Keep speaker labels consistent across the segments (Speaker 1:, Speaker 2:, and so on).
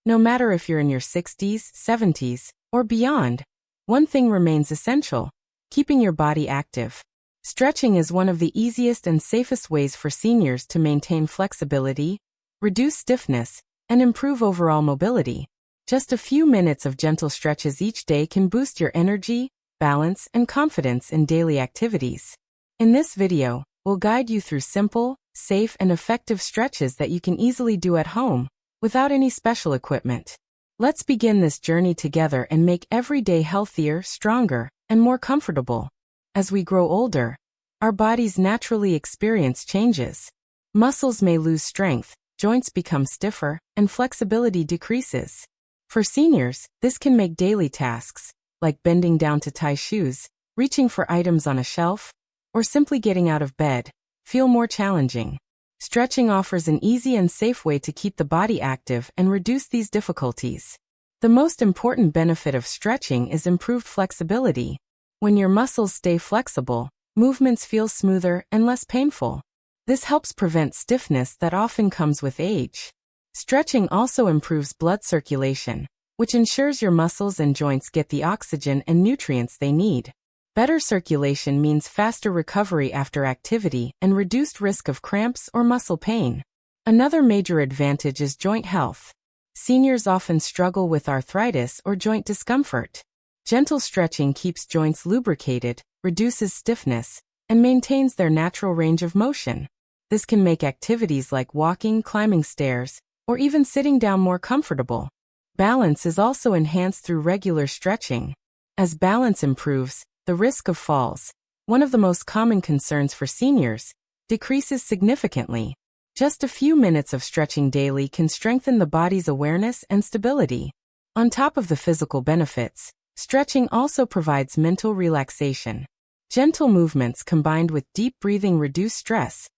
Speaker 1: No matter if you're in your 60s, 70s, or beyond, one thing remains essential: keeping your body active. Stretching is one of the easiest and safest ways for seniors to maintain flexibility, reduce stiffness, and improve overall mobility. Just a few minutes of gentle stretches each day can boost your energy, balance, and confidence in daily activities. In this video, we'll guide you through simple, safe, and effective stretches that you can easily do at home, without any special equipment. Let's begin this journey together and make every day healthier, stronger, and more comfortable. As we grow older, our bodies naturally experience changes. Muscles may lose strength, joints become stiffer, and flexibility decreases. For seniors, this can make daily tasks, like bending down to tie shoes, reaching for items on a shelf, or simply getting out of bed, feel more challenging. Stretching offers an easy and safe way to keep the body active and reduce these difficulties. The most important benefit of stretching is improved flexibility. When your muscles stay flexible, movements feel smoother and less painful. This helps prevent stiffness that often comes with age. Stretching also improves blood circulation, which ensures your muscles and joints get the oxygen and nutrients they need. Better circulation means faster recovery after activity and reduced risk of cramps or muscle pain. Another major advantage is joint health. Seniors often struggle with arthritis or joint discomfort. Gentle stretching keeps joints lubricated, reduces stiffness, and maintains their natural range of motion. This can make activities like walking, climbing stairs, or even sitting down more comfortable. Balance is also enhanced through regular stretching. As balance improves, the risk of falls, one of the most common concerns for seniors, decreases significantly. Just a few minutes of stretching daily can strengthen the body's awareness and stability. On top of the physical benefits, stretching also provides mental relaxation. Gentle movements combined with deep breathing reduce stress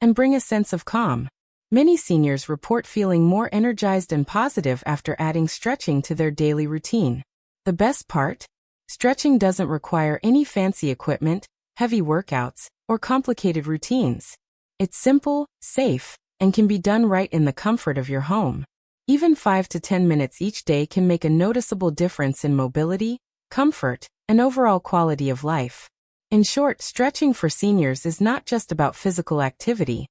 Speaker 1: and bring a sense of calm. Many seniors report feeling more energized and positive after adding stretching to their daily routine. The best part? Stretching doesn't require any fancy equipment, heavy workouts, or complicated routines. It's simple, safe, and can be done right in the comfort of your home. Even 5 to 10 minutes each day can make a noticeable difference in mobility, comfort, and overall quality of life. In short, stretching for seniors is not just about physical activity.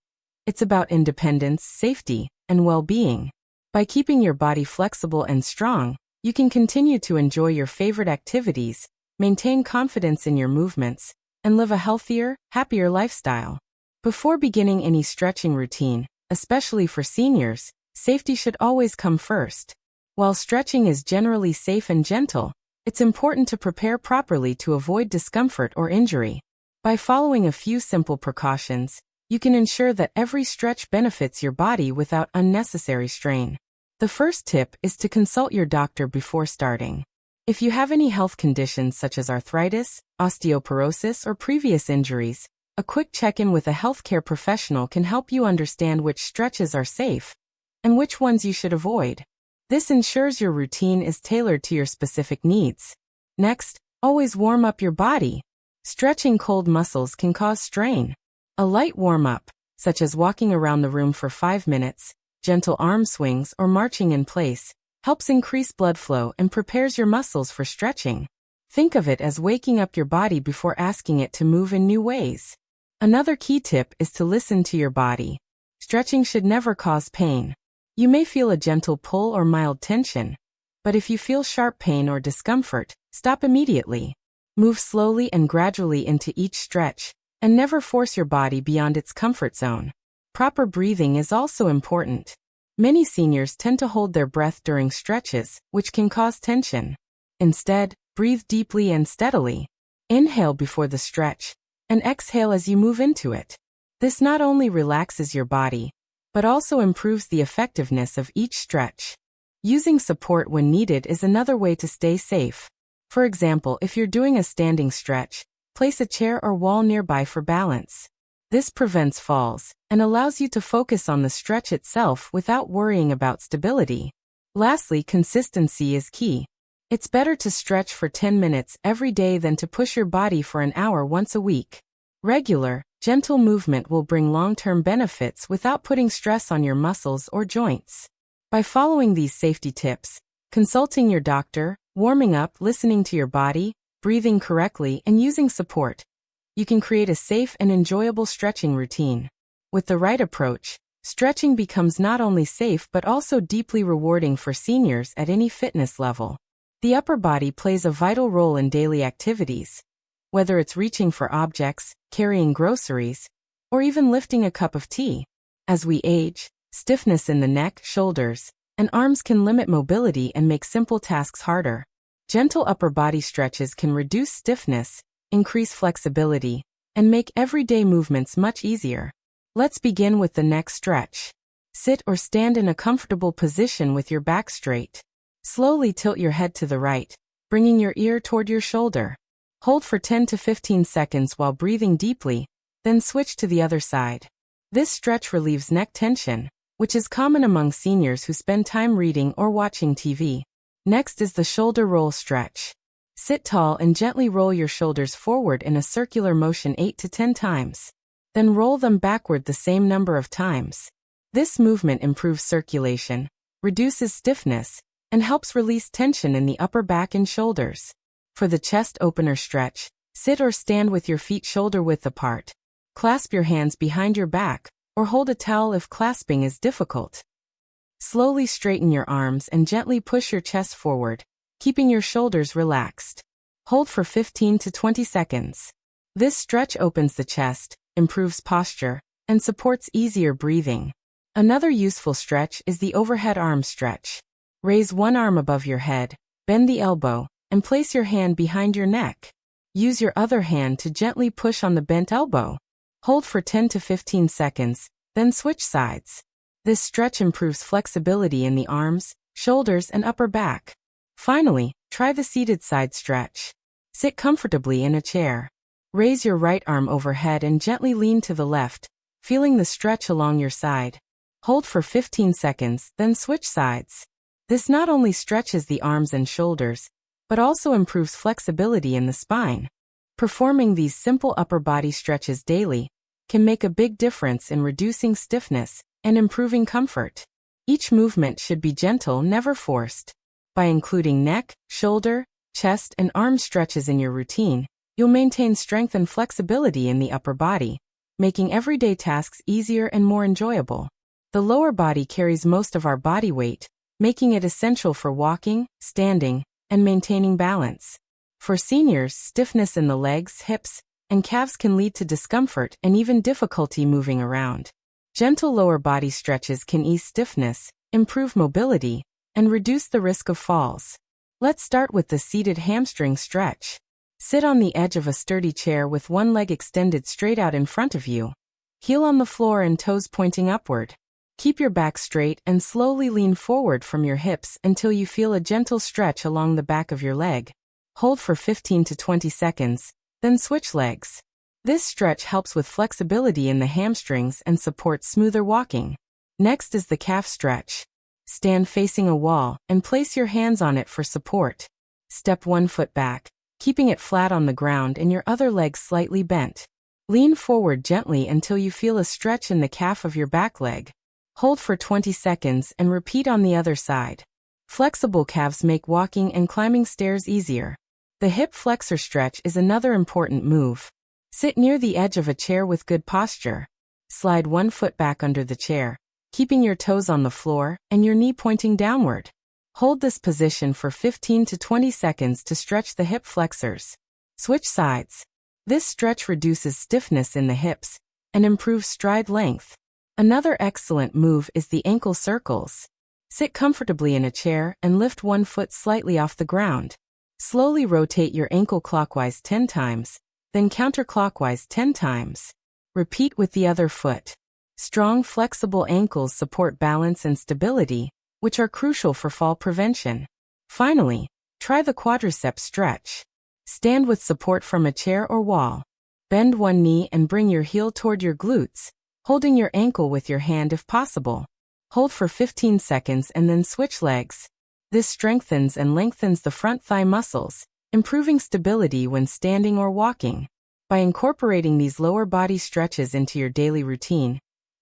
Speaker 1: It's about independence, safety, and well-being. By keeping your body flexible and strong, you can continue to enjoy your favorite activities, maintain confidence in your movements, and live a healthier, happier lifestyle. Before beginning any stretching routine, especially for seniors, safety should always come first. While stretching is generally safe and gentle, it's important to prepare properly to avoid discomfort or injury. By following a few simple precautions, you can ensure that every stretch benefits your body without unnecessary strain. The first tip is to consult your doctor before starting. If you have any health conditions such as arthritis, osteoporosis, or previous injuries, a quick check-in with a healthcare professional can help you understand which stretches are safe and which ones you should avoid. This ensures your routine is tailored to your specific needs. Next, always warm up your body. Stretching cold muscles can cause strain. A light warm-up, such as walking around the room for 5 minutes, gentle arm swings, or marching in place, helps increase blood flow and prepares your muscles for stretching. Think of it as waking up your body before asking it to move in new ways. Another key tip is to listen to your body. Stretching should never cause pain. You may feel a gentle pull or mild tension, but if you feel sharp pain or discomfort, stop immediately. Move slowly and gradually into each stretch, and never force your body beyond its comfort zone. Proper breathing is also important. Many seniors tend to hold their breath during stretches, which can cause tension. Instead, breathe deeply and steadily. Inhale before the stretch, and exhale as you move into it. This not only relaxes your body, but also improves the effectiveness of each stretch. Using support when needed is another way to stay safe. For example, if you're doing a standing stretch, place a chair or wall nearby for balance. This prevents falls and allows you to focus on the stretch itself without worrying about stability. Lastly, consistency is key. It's better to stretch for 10 minutes every day than to push your body for an hour once a week. Regular, gentle movement will bring long-term benefits without putting stress on your muscles or joints. By following these safety tips, consulting your doctor, warming up, listening to your body, breathing correctly, and using support, you can create a safe and enjoyable stretching routine. With the right approach, stretching becomes not only safe but also deeply rewarding for seniors at any fitness level. The upper body plays a vital role in daily activities, whether it's reaching for objects, carrying groceries, or even lifting a cup of tea. As we age, stiffness in the neck, shoulders, and arms can limit mobility and make simple tasks harder. Gentle upper body stretches can reduce stiffness, increase flexibility, and make everyday movements much easier. Let's begin with the neck stretch. Sit or stand in a comfortable position with your back straight. Slowly tilt your head to the right, bringing your ear toward your shoulder. Hold for 10 to 15 seconds while breathing deeply, then switch to the other side. This stretch relieves neck tension, which is common among seniors who spend time reading or watching TV. Next is the shoulder roll stretch. Sit tall and gently roll your shoulders forward in a circular motion 8 to 10 times. Then roll them backward the same number of times. This movement improves circulation, reduces stiffness, and helps release tension in the upper back and shoulders. For the chest opener stretch, sit or stand with your feet shoulder-width apart. Clasp your hands behind your back, or hold a towel if clasping is difficult. Slowly straighten your arms and gently push your chest forward, keeping your shoulders relaxed. Hold for 15 to 20 seconds. This stretch opens the chest, improves posture, and supports easier breathing. Another useful stretch is the overhead arm stretch. Raise one arm above your head, bend the elbow, and place your hand behind your neck. Use your other hand to gently push on the bent elbow. Hold for 10 to 15 seconds, then switch sides. This stretch improves flexibility in the arms, shoulders, and upper back. Finally, try the seated side stretch. Sit comfortably in a chair. Raise your right arm overhead and gently lean to the left, feeling the stretch along your side. Hold for 15 seconds, then switch sides. This not only stretches the arms and shoulders, but also improves flexibility in the spine. Performing these simple upper body stretches daily can make a big difference in reducing stiffness and improving comfort. Each movement should be gentle, never forced. By including neck, shoulder, chest, and arm stretches in your routine, you'll maintain strength and flexibility in the upper body, making everyday tasks easier and more enjoyable. The lower body carries most of our body weight, making it essential for walking, standing, and maintaining balance. For seniors, stiffness in the legs, hips, and calves can lead to discomfort and even difficulty moving around. Gentle lower body stretches can ease stiffness, improve mobility, and reduce the risk of falls. Let's start with the seated hamstring stretch. Sit on the edge of a sturdy chair with one leg extended straight out in front of you. Heel on the floor and toes pointing upward. Keep your back straight and slowly lean forward from your hips until you feel a gentle stretch along the back of your leg. Hold for 15 to 20 seconds, then switch legs. This stretch helps with flexibility in the hamstrings and supports smoother walking. Next is the calf stretch. Stand facing a wall and place your hands on it for support. Step one foot back, keeping it flat on the ground and your other leg slightly bent. Lean forward gently until you feel a stretch in the calf of your back leg. Hold for 20 seconds and repeat on the other side. Flexible calves make walking and climbing stairs easier. The hip flexor stretch is another important move. Sit near the edge of a chair with good posture. Slide one foot back under the chair, keeping your toes on the floor and your knee pointing downward. Hold this position for 15 to 20 seconds to stretch the hip flexors. Switch sides. This stretch reduces stiffness in the hips and improves stride length. Another excellent move is the ankle circles. Sit comfortably in a chair and lift one foot slightly off the ground. Slowly rotate your ankle clockwise 10 times, then counterclockwise 10 times. Repeat with the other foot. Strong, flexible ankles support balance and stability, which are crucial for fall prevention. Finally, try the quadricep stretch. Stand with support from a chair or wall. Bend one knee and bring your heel toward your glutes, holding your ankle with your hand if possible. Hold for 15 seconds and then switch legs. This strengthens and lengthens the front thigh muscles, improving stability when standing or walking. By incorporating these lower body stretches into your daily routine,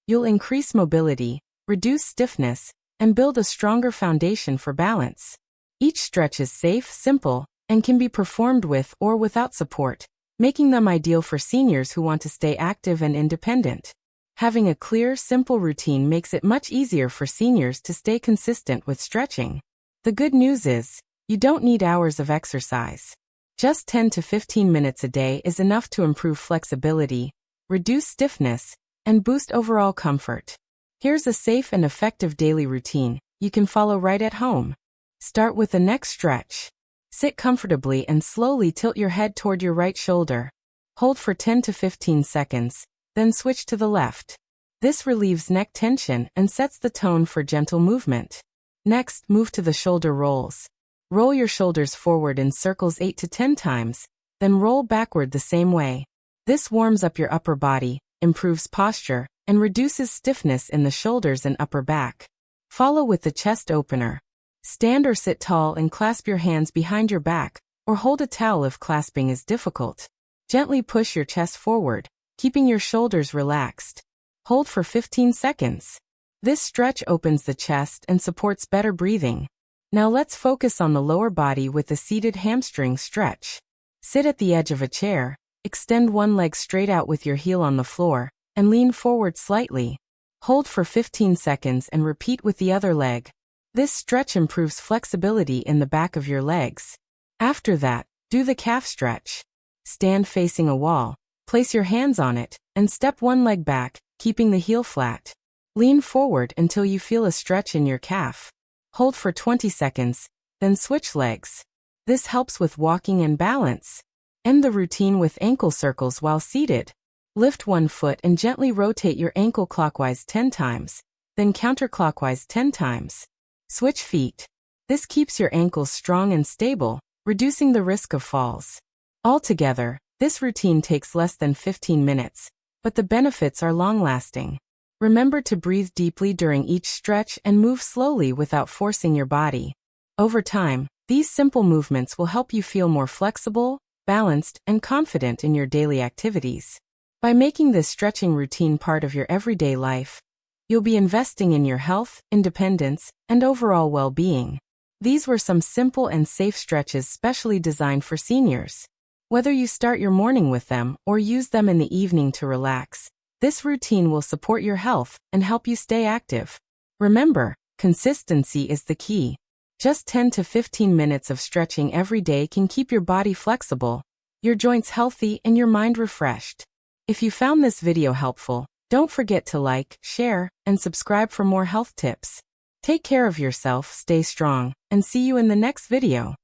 Speaker 1: you'll increase mobility, reduce stiffness, and build a stronger foundation for balance. Each stretch is safe, simple, and can be performed with or without support, making them ideal for seniors who want to stay active and independent. Having a clear, simple routine makes it much easier for seniors to stay consistent with stretching. The good news is, you don't need hours of exercise. Just 10 to 15 minutes a day is enough to improve flexibility, reduce stiffness, and boost overall comfort. Here's a safe and effective daily routine you can follow right at home. Start with the neck stretch. Sit comfortably and slowly tilt your head toward your right shoulder. Hold for 10 to 15 seconds, then switch to the left. This relieves neck tension and sets the tone for gentle movement. Next, move to the shoulder rolls. Roll your shoulders forward in circles 8 to 10 times, then roll backward the same way. This warms up your upper body, improves posture, and reduces stiffness in the shoulders and upper back. Follow with the chest opener. Stand or sit tall and clasp your hands behind your back, or hold a towel if clasping is difficult. Gently push your chest forward, keeping your shoulders relaxed. Hold for 15 seconds. This stretch opens the chest and supports better breathing. Now let's focus on the lower body with the seated hamstring stretch. Sit at the edge of a chair, extend one leg straight out with your heel on the floor, and lean forward slightly. Hold for 15 seconds and repeat with the other leg. This stretch improves flexibility in the back of your legs. After that, do the calf stretch. Stand facing a wall, place your hands on it, and step one leg back, keeping the heel flat. Lean forward until you feel a stretch in your calf. Hold for 20 seconds, then switch legs. This helps with walking and balance. End the routine with ankle circles while seated. Lift one foot and gently rotate your ankle clockwise 10 times, then counterclockwise 10 times. Switch feet. This keeps your ankles strong and stable, reducing the risk of falls. Altogether, this routine takes less than 15 minutes, but the benefits are long-lasting. Remember to breathe deeply during each stretch and move slowly without forcing your body. Over time, these simple movements will help you feel more flexible, balanced, and confident in your daily activities. By making this stretching routine part of your everyday life, you'll be investing in your health, independence, and overall well-being. These were some simple and safe stretches specially designed for seniors. Whether you start your morning with them or use them in the evening to relax, this routine will support your health and help you stay active. Remember, consistency is the key. Just 10 to 15 minutes of stretching every day can keep your body flexible, your joints healthy, and your mind refreshed. If you found this video helpful, don't forget to like, share, and subscribe for more health tips. Take care of yourself, stay strong, and see you in the next video.